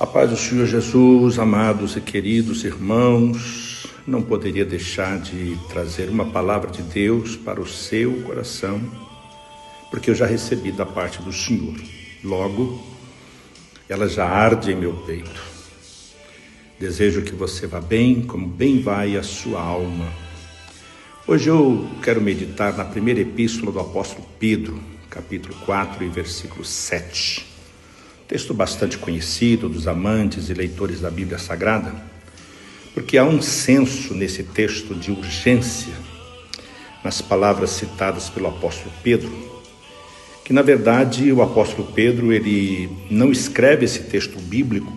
A paz do Senhor Jesus, amados e queridos irmãos, não poderia deixar de trazer uma palavra de Deus para o seu coração, porque eu já recebi da parte do Senhor. Logo, ela já arde em meu peito. Desejo que você vá bem, como bem vai a sua alma. Hoje eu quero meditar na primeira epístola do apóstolo Pedro, capítulo 4 e versículo 7. Texto bastante conhecido dos amantes e leitores da Bíblia Sagrada, porque há um senso nesse texto de urgência nas palavras citadas pelo apóstolo Pedro, que na verdade o apóstolo Pedro ele não escreve esse texto bíblico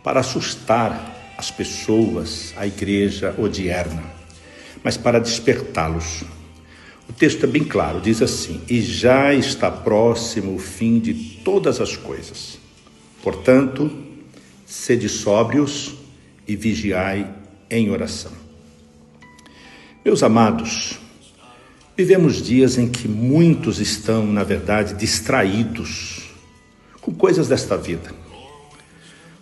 para assustar as pessoas, a igreja odierna, mas para despertá-los. O texto é bem claro, diz assim: e já está próximo o fim de todas as coisas. Portanto, sede sóbrios e vigiai em oração. Meus amados, vivemos dias em que muitos estão, na verdade, distraídos com coisas desta vida.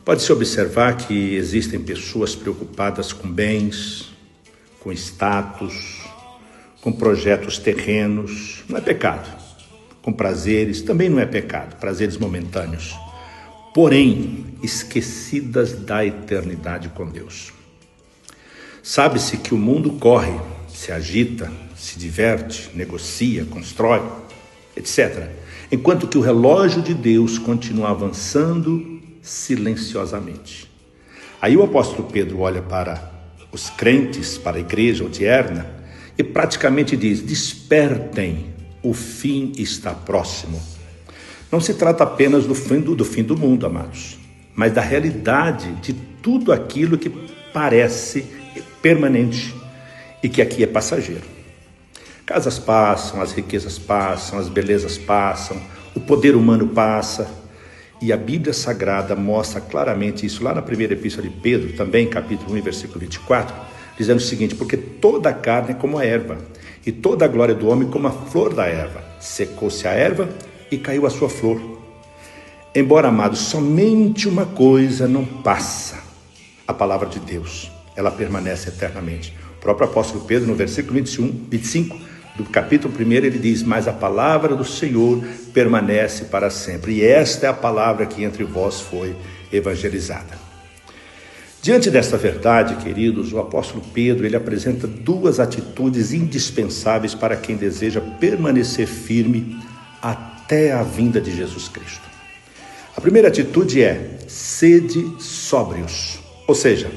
Pode-se observar que existem pessoas preocupadas com bens, com status, com projetos terrenos, não é pecado. Com prazeres, também não é pecado, prazeres momentâneos. Porém, esquecidas da eternidade com Deus. Sabe-se que o mundo corre, se agita, se diverte, negocia, constrói, etc. Enquanto que o relógio de Deus continua avançando silenciosamente. Aí o apóstolo Pedro olha para os crentes, para a igreja odierna, e praticamente diz: despertem, o fim está próximo. Não se trata apenas do fim do mundo, amados, mas da realidade de tudo aquilo que parece permanente e que aqui é passageiro. Casas passam, as riquezas passam, as belezas passam, o poder humano passa, e a Bíblia Sagrada mostra claramente isso lá na primeira epístola de Pedro, também capítulo 1, versículo 24, dizendo o seguinte: porque toda a carne é como a erva, e toda a glória do homem como a flor da erva. Secou-se a erva e caiu a sua flor. Embora, amados, somente uma coisa não passa: a palavra de Deus. Ela permanece eternamente. O próprio apóstolo Pedro, no versículo 25 do capítulo 1, ele diz: mas a palavra do Senhor permanece para sempre. E esta é a palavra que entre vós foi evangelizada. Diante desta verdade, queridos, o apóstolo Pedro ele apresenta duas atitudes indispensáveis para quem deseja permanecer firme até a vinda de Jesus Cristo. A primeira atitude é: sede sóbrios, ou seja,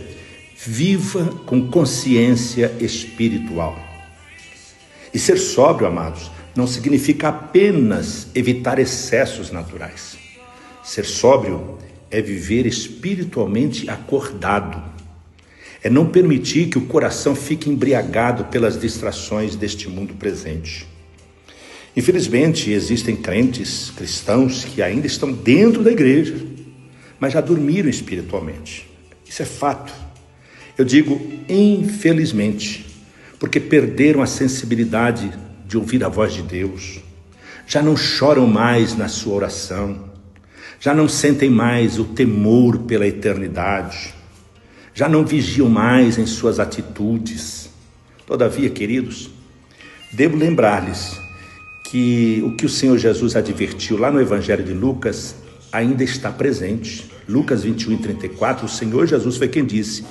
viva com consciência espiritual. E ser sóbrio, amados, não significa apenas evitar excessos naturais. Ser sóbrio é viver espiritualmente acordado. É não permitir que o coração fique embriagado pelas distrações deste mundo presente. Infelizmente, existem crentes, cristãos, que ainda estão dentro da igreja, mas já dormiram espiritualmente. Isso é fato. Eu digo infelizmente, porque perderam a sensibilidade de ouvir a voz de Deus. Já não choram mais na sua oração. Já não sentem mais o temor pela eternidade. Já não vigiam mais em suas atitudes. Todavia, queridos, devo lembrar-lhes que o que o Senhor Jesus advertiu lá no Evangelho de Lucas ainda está presente. Lucas 21:34, o Senhor Jesus foi quem disse: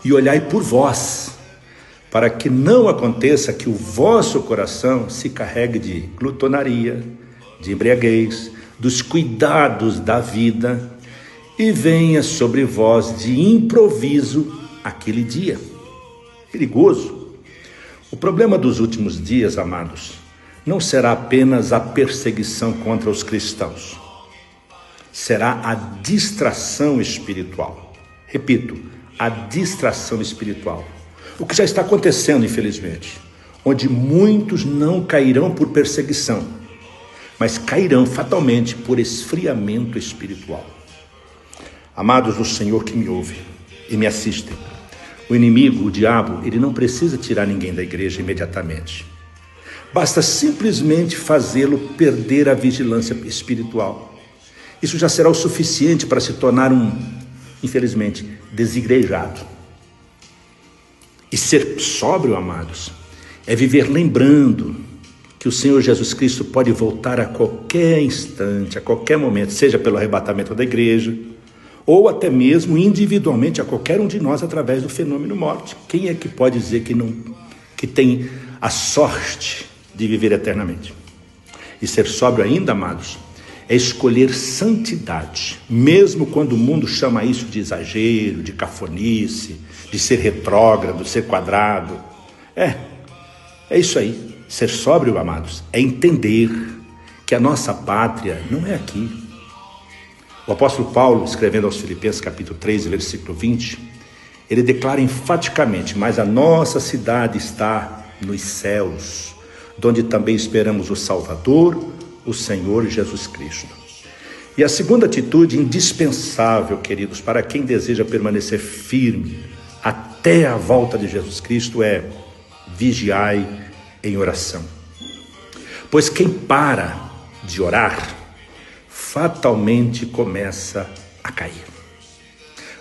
e olhai por vós, para que não aconteça que o vosso coração se carregue de glutonaria, de embriaguez, dos cuidados da vida, e venha sobre vós de improviso aquele dia. Perigoso. O problema dos últimos dias, amados, não será apenas a perseguição contra os cristãos. Será a distração espiritual. Repito, a distração espiritual. O que já está acontecendo, infelizmente, onde muitos não cairão por perseguição, mas cairão fatalmente por esfriamento espiritual. Amados do Senhor que me ouvem e me assistem, o inimigo, o diabo, ele não precisa tirar ninguém da igreja imediatamente. Basta simplesmente fazê-lo perder a vigilância espiritual. Isso já será o suficiente para se tornar um infelizmente, desigrejado. E ser sóbrio, amados, é viver lembrando que o Senhor Jesus Cristo pode voltar a qualquer instante, a qualquer momento, seja pelo arrebatamento da igreja, ou até mesmo individualmente a qualquer um de nós através do fenômeno morte. Quem é que pode dizer que tem a sorte de viver eternamente? E ser sóbrio ainda, amados, é escolher santidade, mesmo quando o mundo chama isso de exagero, de cafonice, de ser retrógrado, ser quadrado. É isso aí. Ser sóbrio, amados, é entender que a nossa pátria não é aqui. O apóstolo Paulo, escrevendo aos Filipenses, capítulo 3, versículo 20, ele declara enfaticamente: mas a nossa cidade está nos céus, donde também esperamos o Salvador, o Senhor Jesus Cristo. E a segunda atitude indispensável, queridos, para quem deseja permanecer firme até a volta de Jesus Cristo é: vigiai em oração. Pois quem para de orar, fatalmente começa a cair.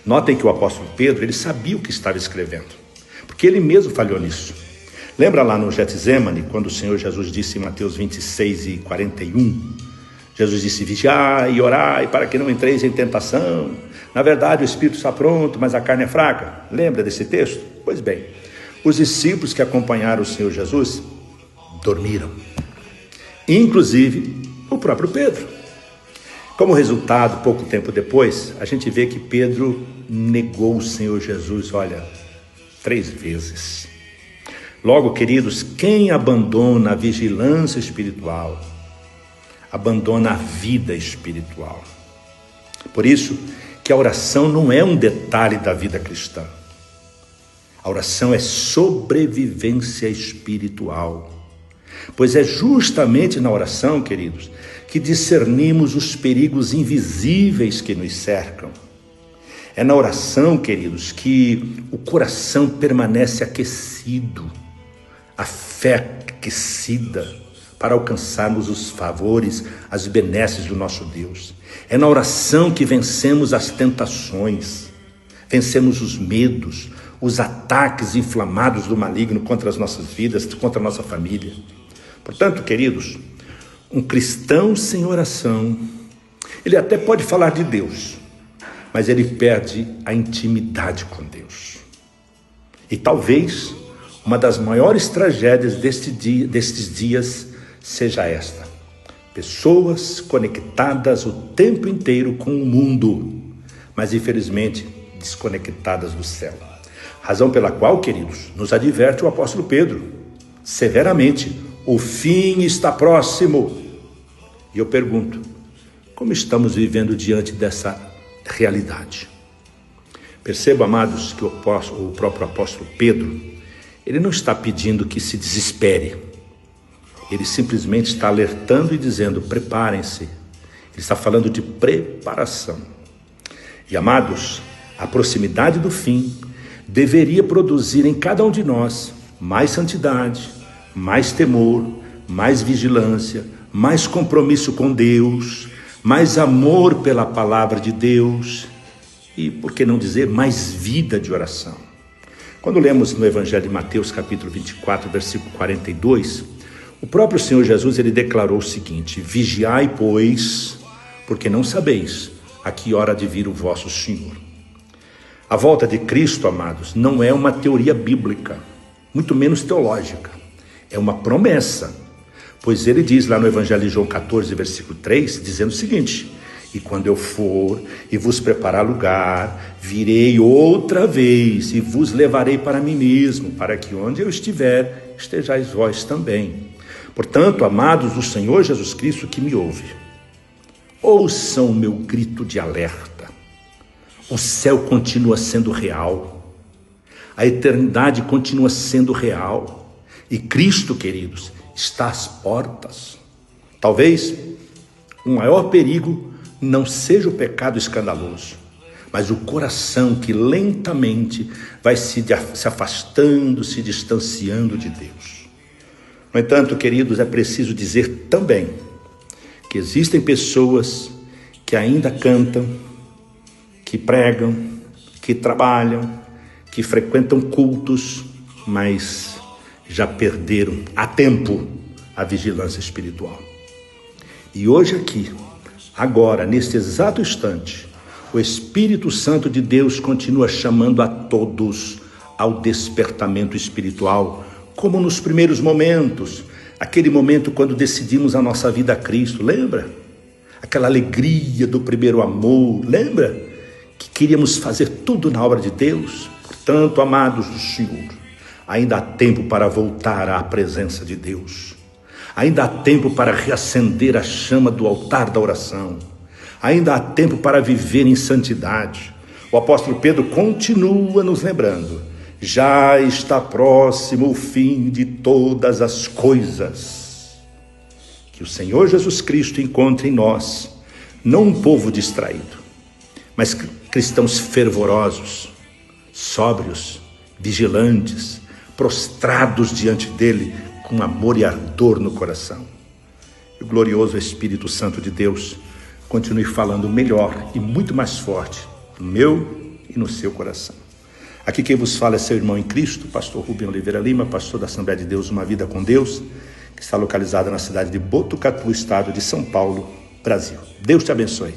Notem que o apóstolo Pedro, ele sabia o que estava escrevendo, porque ele mesmo falhou nisso. Lembra lá no Getsêmani, quando o Senhor Jesus disse em Mateus 26 e 41, Jesus disse: vigiai e orai para que não entreis em tentação. Na verdade, o espírito está pronto, mas a carne é fraca. Lembra desse texto? Pois bem, os discípulos que acompanharam o Senhor Jesus dormiram, inclusive o próprio Pedro. Como resultado, pouco tempo depois, a gente vê que Pedro negou o Senhor Jesus, 3 vezes. Logo, queridos, quem abandona a vigilância espiritual, abandona a vida espiritual. Por isso que a oração não é um detalhe da vida cristã. A oração é sobrevivência espiritual. Pois é justamente na oração, queridos, que discernimos os perigos invisíveis que nos cercam. É na oração, queridos, que o coração permanece aquecido, a fé aquecida, para alcançarmos os favores, as benesses do nosso Deus. É na oração que vencemos as tentações, vencemos os medos, os ataques inflamados do maligno contra as nossas vidas, contra a nossa família. Portanto, queridos, um cristão sem oração, ele até pode falar de Deus, mas ele perde a intimidade com Deus. E talvez uma das maiores tragédias destes dias seja esta: pessoas conectadas o tempo inteiro com o mundo, mas infelizmente desconectadas do céu. Razão pela qual, queridos, nos adverte o apóstolo Pedro severamente: o fim está próximo. E eu pergunto, como estamos vivendo diante dessa realidade? Perceba, amados, que o próprio apóstolo Pedro, ele não está pedindo que se desespere. Ele simplesmente está alertando e dizendo: preparem-se. Ele está falando de preparação. E, amados, a proximidade do fim deveria produzir em cada um de nós mais santidade, mais temor, mais vigilância, mais compromisso com Deus, mais amor pela palavra de Deus e, por que não dizer, mais vida de oração. Quando lemos no Evangelho de Mateus, capítulo 24, versículo 42, o próprio Senhor Jesus, ele declarou o seguinte: vigiai, pois, porque não sabeis a que hora de vir o vosso Senhor. A volta de Cristo, amados, não é uma teoria bíblica, muito menos teológica. É uma promessa, pois ele diz lá no Evangelho de João 14, versículo 3, dizendo o seguinte: e quando eu for e vos preparar lugar, virei outra vez e vos levarei para mim mesmo, para que onde eu estiver, estejais vós também. Portanto, amados do Senhor Jesus Cristo que me ouve, ouçam o meu grito de alerta. O céu continua sendo real, a eternidade continua sendo real, e Cristo, queridos, está às portas. Talvez o maior perigo não seja o pecado escandaloso, mas o coração que lentamente vai se afastando, se distanciando de Deus. No entanto, queridos, é preciso dizer também que existem pessoas que ainda cantam, que pregam, que trabalham, que frequentam cultos, mas já perderam há tempo a vigilância espiritual. E hoje aqui, agora, neste exato instante, o Espírito Santo de Deus continua chamando a todos ao despertamento espiritual, como nos primeiros momentos, aquele momento quando decidimos a nossa vida a Cristo, lembra? Aquela alegria do primeiro amor, lembra? Que queríamos fazer tudo na obra de Deus. Portanto, amados do Senhor, ainda há tempo para voltar à presença de Deus. Ainda há tempo para reacender a chama do altar da oração. Ainda há tempo para viver em santidade. O apóstolo Pedro continua nos lembrando: já está próximo o fim de todas as coisas. Que o Senhor Jesus Cristo encontre em nós, não um povo distraído, mas cristãos fervorosos, sóbrios, vigilantes, prostrados diante dele, com amor e ardor no coração. E o glorioso Espírito Santo de Deus continue falando melhor e muito mais forte no meu e no seu coração. Aqui quem vos fala é seu irmão em Cristo, pastor Rubem Oliveira Lima, pastor da Assembleia de Deus, Uma Vida com Deus, que está localizada na cidade de Botucatu, estado de São Paulo, Brasil. Deus te abençoe.